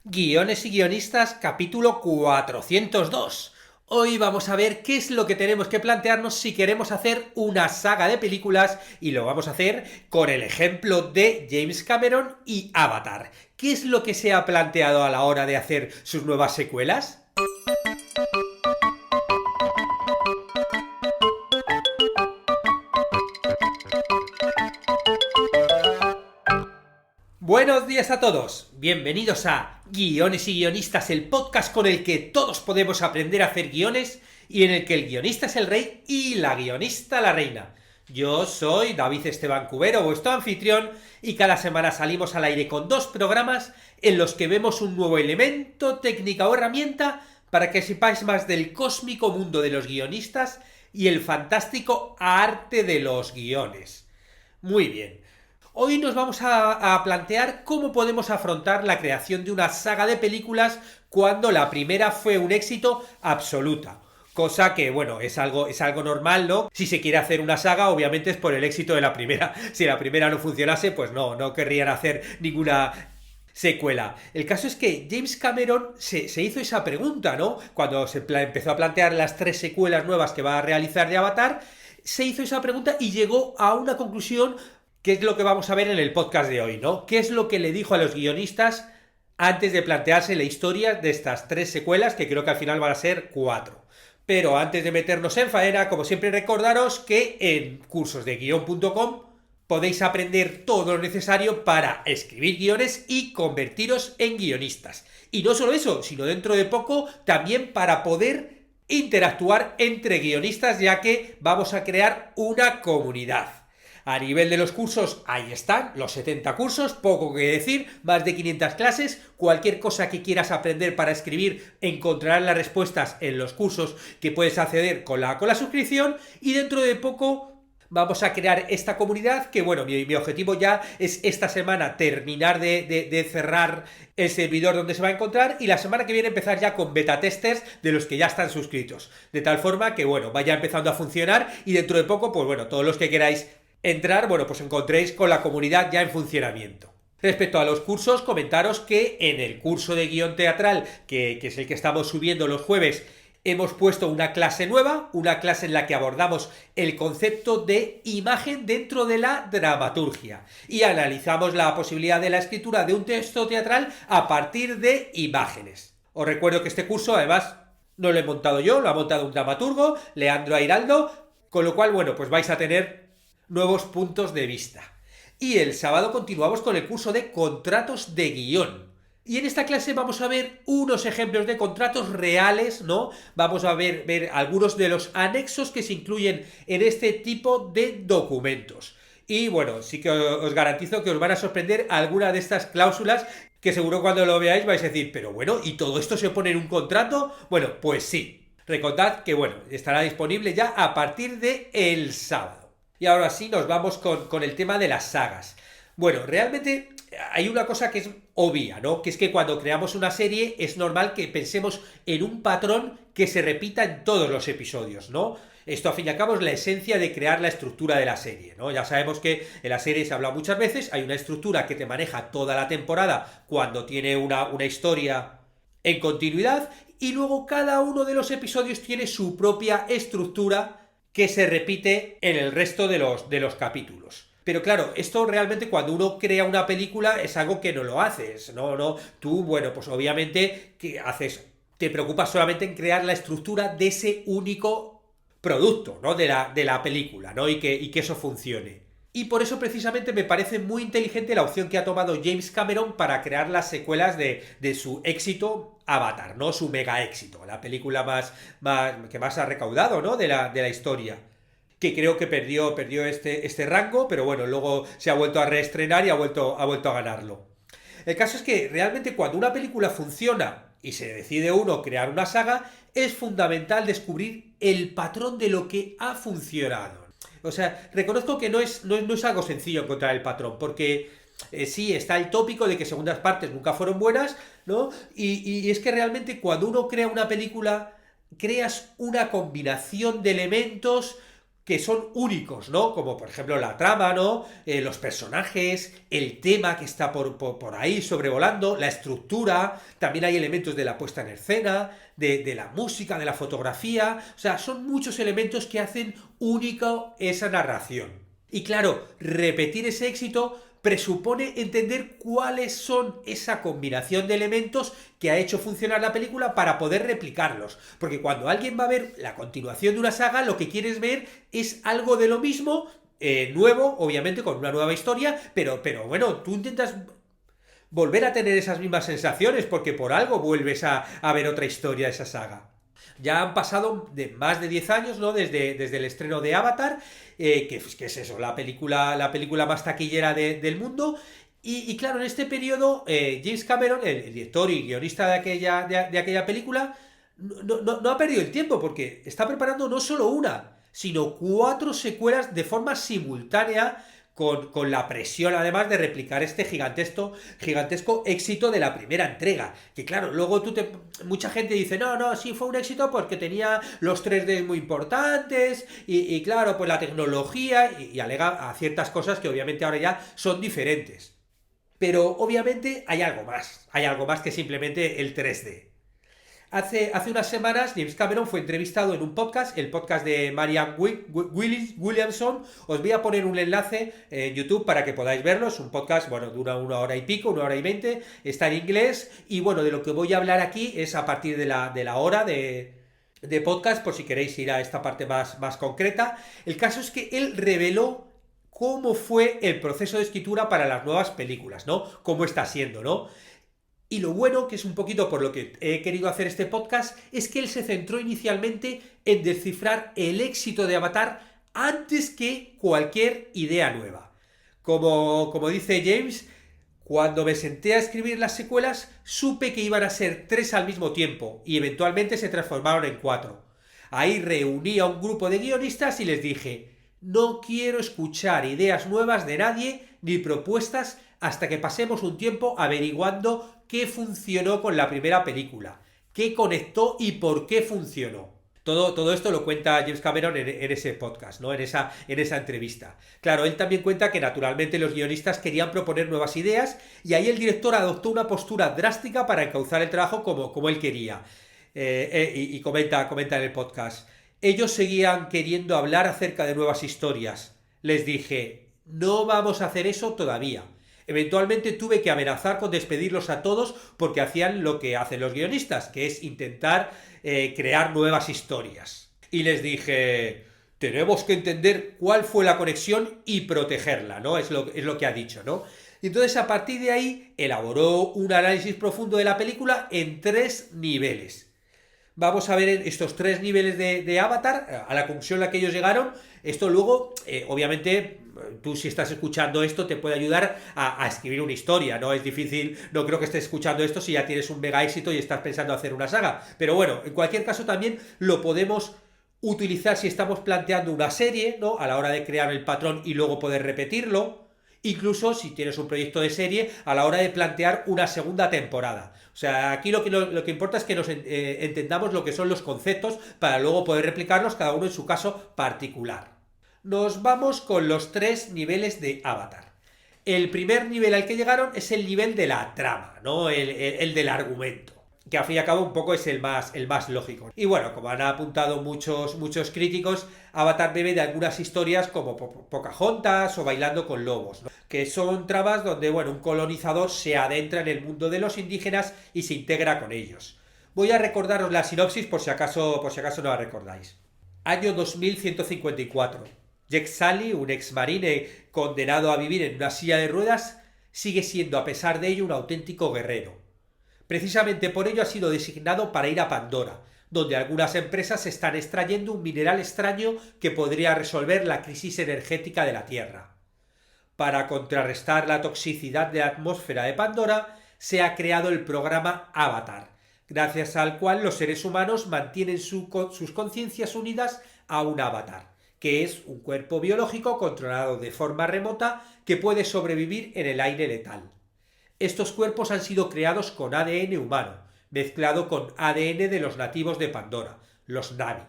Guiones y guionistas, capítulo 402. Hoy vamos a ver qué es lo que tenemos que plantearnos si queremos hacer una saga de películas, y lo vamos a hacer con el ejemplo de James Cameron y Avatar. ¿Qué es lo que se ha planteado a la hora de hacer sus nuevas secuelas? Buenos días a todos, bienvenidos a Guiones y Guionistas, el podcast con el que todos podemos aprender a hacer guiones y en el que el guionista es el rey y la guionista la reina. Yo soy David Esteban Cubero, vuestro anfitrión, y cada semana salimos al aire con dos programas en los que vemos un nuevo elemento, técnica o herramienta para que sepáis más del cósmico mundo de los guionistas y el fantástico arte de los guiones. Muy bien. Hoy nos vamos a plantear cómo podemos afrontar la creación de una saga de películas cuando la primera fue un éxito absoluta. Cosa que, bueno, es algo normal, ¿no? Si se quiere hacer una saga, obviamente es por el éxito de la primera. Si la primera no funcionase, pues no querrían hacer ninguna secuela. El caso es que James Cameron se hizo esa pregunta, ¿no? Cuando empezó a plantear las 3 secuelas nuevas que va a realizar de Avatar, se hizo esa pregunta y llegó a una conclusión. ¿Qué es lo que vamos a ver en el podcast de hoy, no? ¿Qué es lo que le dijo a los guionistas antes de plantearse la historia de estas 3 secuelas, que creo que al final van a ser 4? Pero antes de meternos en faena, como siempre, recordaros que en cursosdeguion.com podéis aprender todo lo necesario para escribir guiones y convertiros en guionistas. Y no solo eso, sino dentro de poco también para poder interactuar entre guionistas, ya que vamos a crear una comunidad. A nivel de los cursos, ahí están, los 70 cursos, poco que decir, más de 500 clases, cualquier cosa que quieras aprender para escribir, encontrarás las respuestas en los cursos que puedes acceder con la suscripción, y dentro de poco vamos a crear esta comunidad que, bueno, mi objetivo ya es esta semana terminar de cerrar el servidor donde se va a encontrar y la semana que viene empezar ya con beta testers de los que ya están suscritos. De tal forma que, bueno, vaya empezando a funcionar y dentro de poco, pues bueno, todos los que queráis entrar, bueno, pues encontréis con la comunidad ya en funcionamiento. Respecto a los cursos, comentaros que en el curso de guión teatral, que es el que estamos subiendo los jueves, hemos puesto una clase nueva, una clase en la que abordamos el concepto de imagen dentro de la dramaturgia y analizamos la posibilidad de la escritura de un texto teatral a partir de imágenes. Os recuerdo que este curso, además, no lo he montado yo, lo ha montado un dramaturgo, Leandro Airaldo, con lo cual, bueno, pues vais a tener nuevos puntos de vista. Y el sábado continuamos con el curso de contratos de guión. Y en esta clase vamos a ver unos ejemplos de contratos reales, ¿no? Vamos a ver algunos de los anexos que se incluyen en este tipo de documentos. Y bueno, sí que os garantizo que os van a sorprender algunas de estas cláusulas que seguro cuando lo veáis vais a decir, pero bueno, ¿y todo esto se pone en un contrato? Bueno, pues sí. Recordad que, bueno, estará disponible ya a partir de el sábado. Y ahora sí nos vamos con el tema de las sagas. Bueno, realmente hay una cosa que es obvia, ¿no? Que es que cuando creamos una serie es normal que pensemos en un patrón que se repita en todos los episodios, ¿no? Esto, al fin y al cabo, es la esencia de crear la estructura de la serie, ¿no? Ya sabemos que en la serie se habla muchas veces, hay una estructura que te maneja toda la temporada cuando tiene una historia en continuidad, y luego cada uno de los episodios tiene su propia estructura que se repite en el resto de los capítulos. Pero claro, esto realmente cuando uno crea una película es algo que no lo haces, tú, bueno, pues obviamente, ¿qué haces? Te preocupas solamente en crear la estructura de ese único producto, ¿no? De la película, ¿no? Y que eso funcione. Y por eso precisamente me parece muy inteligente la opción que ha tomado James Cameron para crear las secuelas de su éxito Avatar, ¿no? Su mega éxito, la película que más ha recaudado, ¿no? De la historia. Que creo que perdió este rango, pero bueno, luego se ha vuelto a reestrenar y ha vuelto a ganarlo. El caso es que realmente cuando una película funciona y se decide uno crear una saga, es fundamental descubrir el patrón de lo que ha funcionado. O sea, reconozco que no es algo sencillo encontrar el patrón, porque sí, está el tópico de que segundas partes nunca fueron buenas, ¿no? Y es que realmente cuando uno crea una película, creas una combinación de elementos que son únicos, ¿no? Como por ejemplo la trama, ¿no? Los personajes, el tema que está por ahí sobrevolando, la estructura, también hay elementos de la puesta en escena, de la música, de la fotografía, o sea, son muchos elementos que hacen única esa narración. Y claro, repetir ese éxito presupone entender cuáles son esa combinación de elementos que ha hecho funcionar la película para poder replicarlos. Porque cuando alguien va a ver la continuación de una saga, lo que quieres ver es algo de lo mismo, nuevo, obviamente con una nueva historia, pero bueno, tú intentas volver a tener esas mismas sensaciones porque por algo vuelves a ver otra historia de esa saga. Ya han pasado de más de 10 años, ¿no? Desde el estreno de Avatar, que es eso, la película más taquillera del mundo. Y claro, en este periodo, James Cameron, el director y guionista de aquella película, no ha perdido el tiempo porque está preparando no solo una, sino 4 secuelas de forma simultánea con la presión además de replicar este gigantesco éxito de la primera entrega. Que claro, luego mucha gente dice, no, sí fue un éxito porque tenía los 3D muy importantes y claro, pues la tecnología y alega a ciertas cosas que obviamente ahora ya son diferentes. Pero obviamente hay algo más que simplemente el 3D. Hace unas semanas James Cameron fue entrevistado en un podcast, el podcast de Marianne Williamson. Os voy a poner un enlace en YouTube para que podáis verlo. Es un podcast, bueno, dura una hora y pico, 1 hora y 20. Está en inglés y bueno, de lo que voy a hablar aquí es a partir de la hora de podcast, por si queréis ir a esta parte más concreta. El caso es que él reveló cómo fue el proceso de escritura para las nuevas películas, ¿no? Cómo está siendo, ¿no? Y lo bueno, que es un poquito por lo que he querido hacer este podcast, es que él se centró inicialmente en descifrar el éxito de Avatar antes que cualquier idea nueva. Como dice James, cuando me senté a escribir las secuelas, supe que iban a ser 3 al mismo tiempo y eventualmente se transformaron en 4. Ahí reuní a un grupo de guionistas y les dije, no quiero escuchar ideas nuevas de nadie ni propuestas hasta que pasemos un tiempo averiguando qué funcionó con la primera película, qué conectó y por qué funcionó. Todo esto lo cuenta James Cameron en ese podcast, ¿no? En esa entrevista. Claro, él también cuenta que naturalmente los guionistas querían proponer nuevas ideas y ahí el director adoptó una postura drástica para encauzar el trabajo como él quería. Y comenta en el podcast. Ellos seguían queriendo hablar acerca de nuevas historias. Les dije, no vamos a hacer eso todavía. Eventualmente tuve que amenazar con despedirlos a todos porque hacían lo que hacen los guionistas, que es intentar crear nuevas historias. Y les dije, tenemos que entender cuál fue la conexión y protegerla, ¿no? Es lo que ha dicho, ¿no? Y entonces a partir de ahí elaboró un análisis profundo de la película en 3 niveles. Vamos a ver estos 3 niveles de Avatar, a la conclusión a la que ellos llegaron. Esto luego, obviamente, tú si estás escuchando esto te puede ayudar a escribir una historia, ¿no? Es difícil, no creo que estés escuchando esto si ya tienes un mega éxito y estás pensando hacer una saga. Pero bueno, en cualquier caso también lo podemos utilizar si estamos planteando una serie, ¿no? A la hora de crear el patrón y luego poder repetirlo. Incluso si tienes un proyecto de serie a la hora de plantear una segunda temporada. O sea, aquí lo que importa es que nos entendamos lo que son los conceptos para luego poder replicarlos cada uno en su caso particular. Nos vamos con los 3 niveles de Avatar. El primer nivel al que llegaron es el nivel de la trama, ¿no? El del argumento, que al fin y al cabo un poco es el más lógico. Y bueno, como han apuntado muchos críticos, Avatar bebe de algunas historias como Pocahontas o Bailando con Lobos, ¿no? Que son tramas donde, bueno, un colonizador se adentra en el mundo de los indígenas y se integra con ellos. Voy a recordaros la sinopsis por si acaso no la recordáis. Año 2154. Jake Sully, un ex marine condenado a vivir en una silla de ruedas, sigue siendo a pesar de ello un auténtico guerrero. Precisamente por ello ha sido designado para ir a Pandora, donde algunas empresas están extrayendo un mineral extraño que podría resolver la crisis energética de la Tierra. Para contrarrestar la toxicidad de la atmósfera de Pandora, se ha creado el programa Avatar, gracias al cual los seres humanos mantienen sus conciencias unidas a un avatar, que es un cuerpo biológico controlado de forma remota que puede sobrevivir en el aire letal. Estos cuerpos han sido creados con ADN humano, mezclado con ADN de los nativos de Pandora, los Na'vi.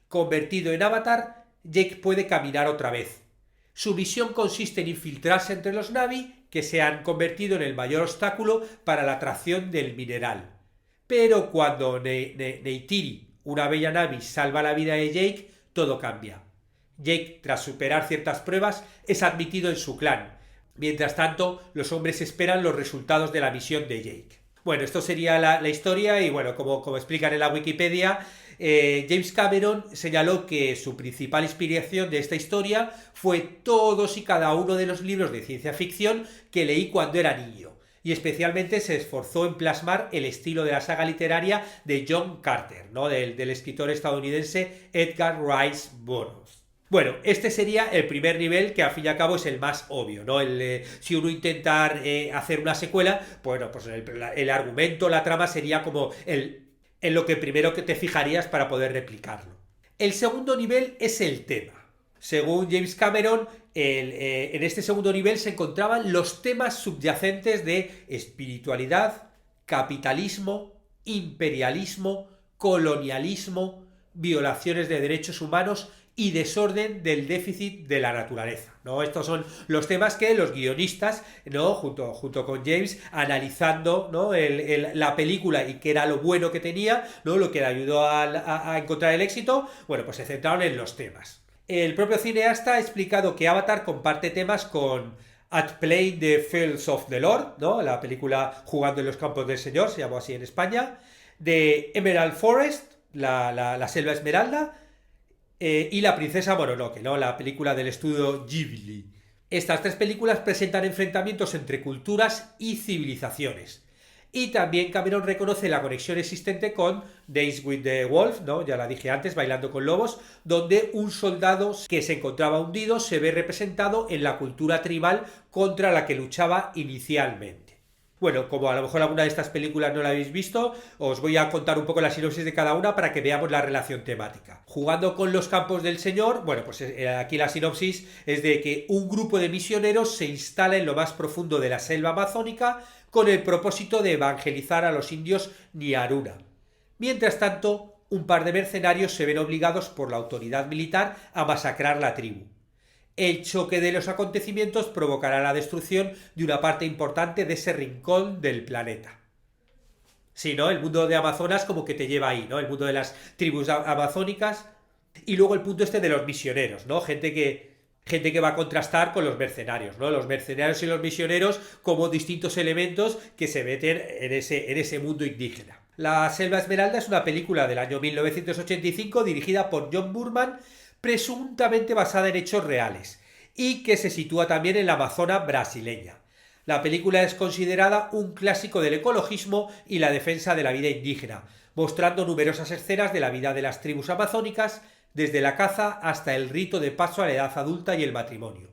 Convertido en avatar, Jake puede caminar otra vez. Su misión consiste en infiltrarse entre los Na'vi, que se han convertido en el mayor obstáculo para la atracción del mineral. Pero cuando Neytiri, una bella Na'vi, salva la vida de Jake, todo cambia. Jake, tras superar ciertas pruebas, es admitido en su clan. Mientras tanto, los hombres esperan los resultados de la misión de Jake. Bueno, esto sería la historia y bueno, como explican en la Wikipedia, James Cameron señaló que su principal inspiración de esta historia fue todos y cada uno de los libros de ciencia ficción que leí cuando era niño, y especialmente se esforzó en plasmar el estilo de la saga literaria de John Carter, ¿no? del escritor estadounidense Edgar Rice Burroughs. Bueno, este sería el primer nivel, que al fin y al cabo es el más obvio, ¿no? Si uno intenta hacer una secuela, bueno, pues el argumento, la trama sería como en lo que primero que te fijarías para poder replicarlo. El segundo nivel es el tema. Según James Cameron, en este segundo nivel se encontraban los temas subyacentes de espiritualidad, capitalismo, imperialismo, colonialismo, violaciones de derechos humanos y desorden del déficit de la naturaleza, ¿no? Estos son los temas que los guionistas, ¿no? junto con James, analizando, ¿no? la película y qué era lo bueno que tenía, ¿no? Lo que le ayudó a encontrar el éxito, bueno, pues se centraron en los temas. El propio cineasta ha explicado que Avatar comparte temas con At Play the Fields of the Lord, ¿no? La película Jugando en los Campos del Señor, se llamó así en España, de Emerald Forest, la Selva Esmeralda, y La Princesa Mononoke, ¿no? La película del estudio Ghibli. Estas tres películas presentan enfrentamientos entre culturas y civilizaciones. Y también Cameron reconoce la conexión existente con Days with the Wolf, ¿no? Ya la dije antes, Bailando con Lobos, donde un soldado que se encontraba hundido se ve representado en la cultura tribal contra la que luchaba inicialmente. Bueno, como a lo mejor alguna de estas películas no la habéis visto, os voy a contar un poco la sinopsis de cada una para que veamos la relación temática. Jugando con los campos del Señor, bueno, pues aquí la sinopsis es de que un grupo de misioneros se instala en lo más profundo de la selva amazónica con el propósito de evangelizar a los indios Nyaruna. Mientras tanto, un par de mercenarios se ven obligados por la autoridad militar a masacrar la tribu. El choque de los acontecimientos provocará la destrucción de una parte importante de ese rincón del planeta. Sí, ¿no? El mundo de Amazonas como que te lleva ahí, ¿no? El mundo de las tribus amazónicas. Y luego el punto este de los misioneros, ¿no? Gente que va a contrastar con los mercenarios, ¿no? Los mercenarios y los misioneros como distintos elementos que se meten en ese mundo indígena. La Selva Esmeralda es una película del año 1985 dirigida por John Boorman, presuntamente basada en hechos reales, y que se sitúa también en la Amazona brasileña. La película es considerada un clásico del ecologismo y la defensa de la vida indígena, mostrando numerosas escenas de la vida de las tribus amazónicas, desde la caza hasta el rito de paso a la edad adulta y el matrimonio.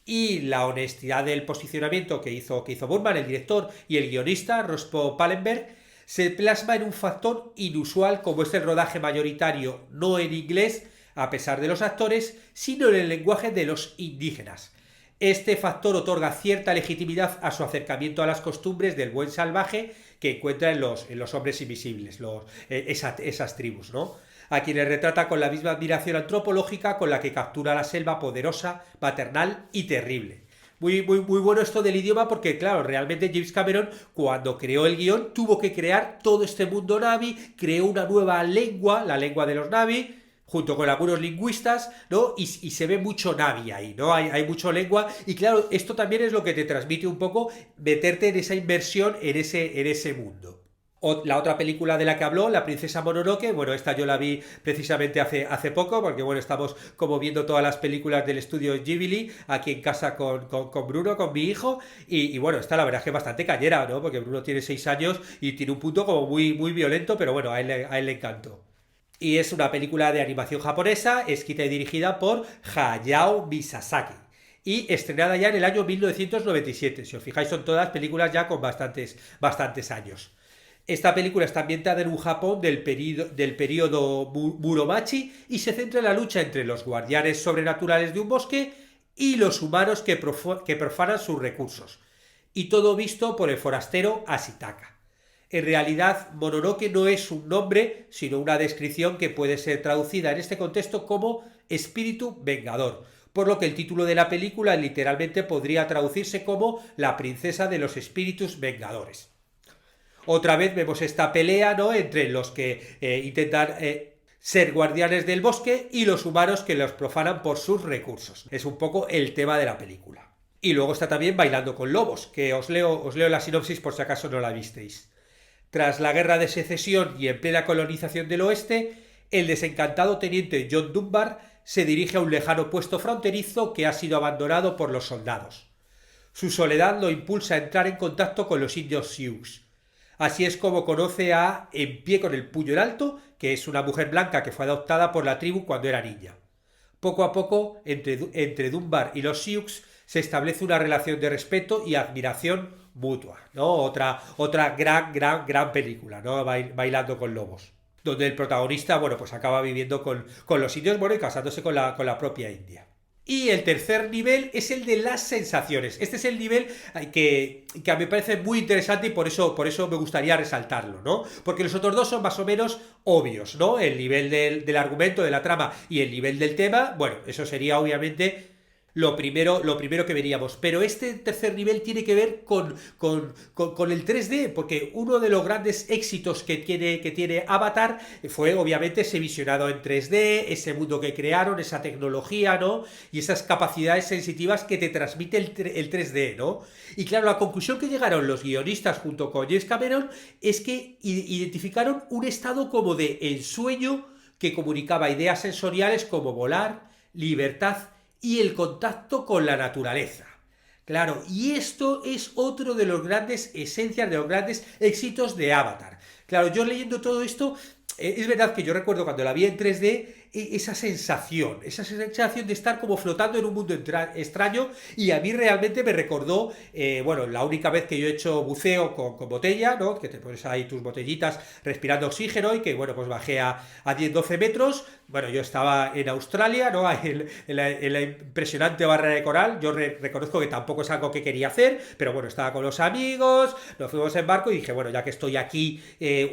Y la honestidad del posicionamiento que hizo Boorman, el director, y el guionista, Rospo Pallenberg, se plasma en un factor inusual como es el rodaje mayoritario no en inglés, a pesar de los actores, sino en el lenguaje de los indígenas. Este factor otorga cierta legitimidad a su acercamiento a las costumbres del buen salvaje que encuentra en los hombres invisibles, esas tribus, ¿no? A quienes retrata con la misma admiración antropológica con la que captura la selva poderosa, paternal y terrible. Muy bueno esto del idioma porque, claro, realmente James Cameron, cuando creó el guión, tuvo que crear todo este mundo Na'vi, creó una nueva lengua, la lengua de los Na'vi, junto con algunos lingüistas, ¿no? Y se ve mucho Na'vi ahí, ¿no? Hay mucho lengua, y claro, esto también es lo que te transmite un poco meterte en esa inmersión en ese mundo. La otra película de la que habló, La Princesa Mononoke, bueno, esta yo la vi precisamente hace poco, porque bueno, estamos como viendo todas las películas del estudio Ghibli aquí en casa con Bruno, con mi hijo, y bueno, esta la verdad es que es bastante cañera, ¿no? Porque Bruno tiene 6 años y tiene un punto como muy violento, pero bueno, a él le encantó. Y es una película de animación japonesa, escrita y dirigida por Hayao Miyazaki, y estrenada ya en el año 1997. Si os fijáis, son todas películas ya con bastantes años. Esta película está ambientada en un Japón del período Muromachi y se centra en la lucha entre los guardianes sobrenaturales de un bosque y los humanos que profanan sus recursos. Y todo visto por el forastero Ashitaka. En realidad, Mononoke no es un nombre, sino una descripción que puede ser traducida en este contexto como espíritu vengador, por lo que el título de la película literalmente podría traducirse como La princesa de los espíritus vengadores. Otra vez vemos esta pelea, ¿no?, entre los que intentan ser guardianes del bosque y los humanos que los profanan por sus recursos. Es un poco el tema de la película. Y luego está también Bailando con lobos, que os leo la sinopsis por si acaso no la visteis. Tras la guerra de secesión y en plena colonización del oeste, el desencantado teniente John Dunbar se dirige a un lejano puesto fronterizo que ha sido abandonado por los soldados. Su soledad lo impulsa a entrar en contacto con los indios Sioux. Así es como conoce a En pie con el puño en alto, que es una mujer blanca que fue adoptada por la tribu cuando era niña. Poco a poco, entre Dunbar y los Sioux se establece una relación de respeto y admiración mutua, ¿no? Otra gran película, ¿no? Bailando con lobos, donde el protagonista, bueno, pues acaba viviendo con los indios, bueno, y casándose con la propia India. Y el tercer nivel es el de las sensaciones. Este es el nivel que a mí me parece muy interesante y por eso me gustaría resaltarlo, ¿no? Porque los otros dos son más o menos obvios, ¿no? El nivel del argumento, de la trama y el nivel del tema, bueno, eso sería obviamente lo primero que veríamos. Pero este tercer nivel tiene que ver con el 3D, porque uno de los grandes éxitos que tiene Avatar fue obviamente ese visionado en 3D, ese mundo que crearon, esa tecnología, ¿no? Y esas capacidades sensitivas que te transmite el 3D, ¿no? Y claro, la conclusión que llegaron los guionistas junto con James Cameron es que identificaron un estado como de ensueño que comunicaba ideas sensoriales como volar, libertad y el contacto con la naturaleza. Claro, y esto es otro de los grandes esencias, de los grandes éxitos de Avatar. Claro, yo leyendo todo esto, es verdad que yo recuerdo cuando la vi en 3D, esa sensación de estar como flotando en un mundo extraño, y a mí realmente me recordó, bueno, la única vez que yo he hecho buceo con botella, ¿no? Que te pones ahí tus botellitas respirando oxígeno y que, bueno, pues bajé a 10-12 metros. Bueno, yo estaba en Australia, ¿no? En la impresionante barrera de coral. Yo reconozco que tampoco es algo que quería hacer, pero bueno, estaba con los amigos, nos fuimos en barco y dije, bueno, ya que estoy aquí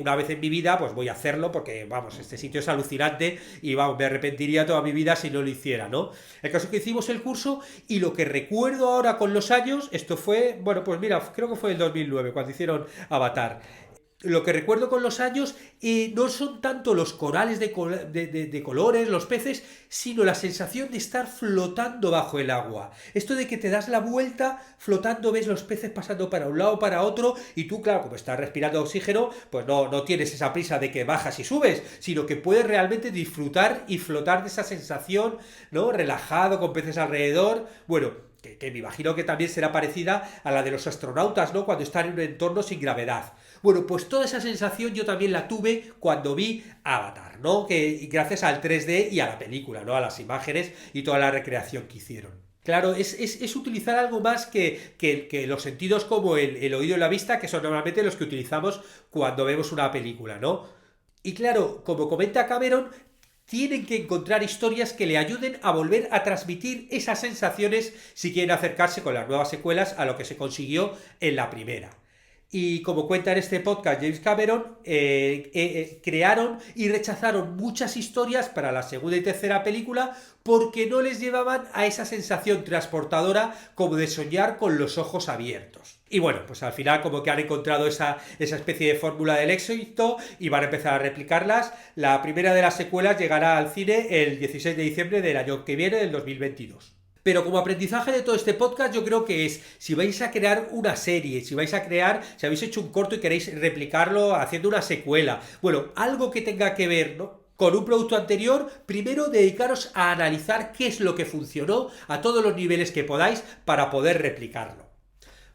una vez en mi vida, pues voy a hacerlo porque, vamos, este sitio es alucinante y, vamos, me arrepentiría toda mi vida si no lo hiciera, ¿no? El caso es que hicimos el curso y lo que recuerdo ahora con los años, esto fue, bueno, pues mira, creo que fue el 2009 cuando hicieron Avatar. Lo que recuerdo con los años no son tanto los corales de colores, los peces, sino la sensación de estar flotando bajo el agua. Esto de que te das la vuelta flotando, ves los peces pasando para un lado, para otro, y tú, claro, como estás respirando oxígeno, pues no tienes esa prisa de que bajas y subes, sino que puedes realmente disfrutar y flotar de esa sensación, ¿no? Relajado, con peces alrededor. Bueno, que me imagino que también será parecida a la de los astronautas, ¿no? Cuando están en un entorno sin gravedad. Bueno, pues toda esa sensación yo también la tuve cuando vi Avatar, ¿no? Que gracias al 3D y a la película, ¿no? A las imágenes y toda la recreación que hicieron. Claro, es utilizar algo más que los sentidos como el oído y la vista, que son normalmente los que utilizamos cuando vemos una película, ¿no? Y claro, como comenta Cameron, tienen que encontrar historias que le ayuden a volver a transmitir esas sensaciones si quieren acercarse con las nuevas secuelas a lo que se consiguió en la primera. Y como cuenta en este podcast James Cameron, crearon y rechazaron muchas historias para la segunda y tercera película porque no les llevaban a esa sensación transportadora como de soñar con los ojos abiertos. Y bueno, pues al final como que han encontrado esa especie de fórmula del éxito y van a empezar a replicarlas. La primera de las secuelas llegará al cine el 16 de diciembre del año que viene, del 2022. Pero como aprendizaje de todo este podcast yo creo que es, si vais a crear una serie, si habéis hecho un corto y queréis replicarlo haciendo una secuela, bueno, algo que tenga que ver, ¿no?, con un producto anterior, primero dedicaros a analizar qué es lo que funcionó a todos los niveles que podáis para poder replicarlo.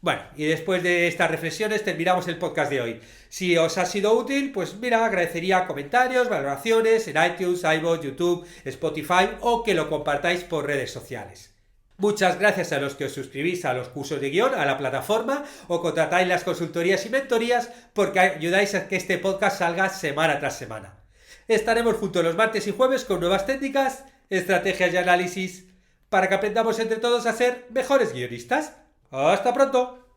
Bueno, y después de estas reflexiones terminamos el podcast de hoy. Si os ha sido útil, pues mira, agradecería comentarios, valoraciones en iTunes, iVoox, YouTube, Spotify o que lo compartáis por redes sociales. Muchas gracias a los que os suscribís a los cursos de guión, a la plataforma, o contratáis las consultorías y mentorías porque ayudáis a que este podcast salga semana tras semana. Estaremos juntos los martes y jueves con nuevas técnicas, estrategias y análisis para que aprendamos entre todos a ser mejores guionistas. ¡Hasta pronto!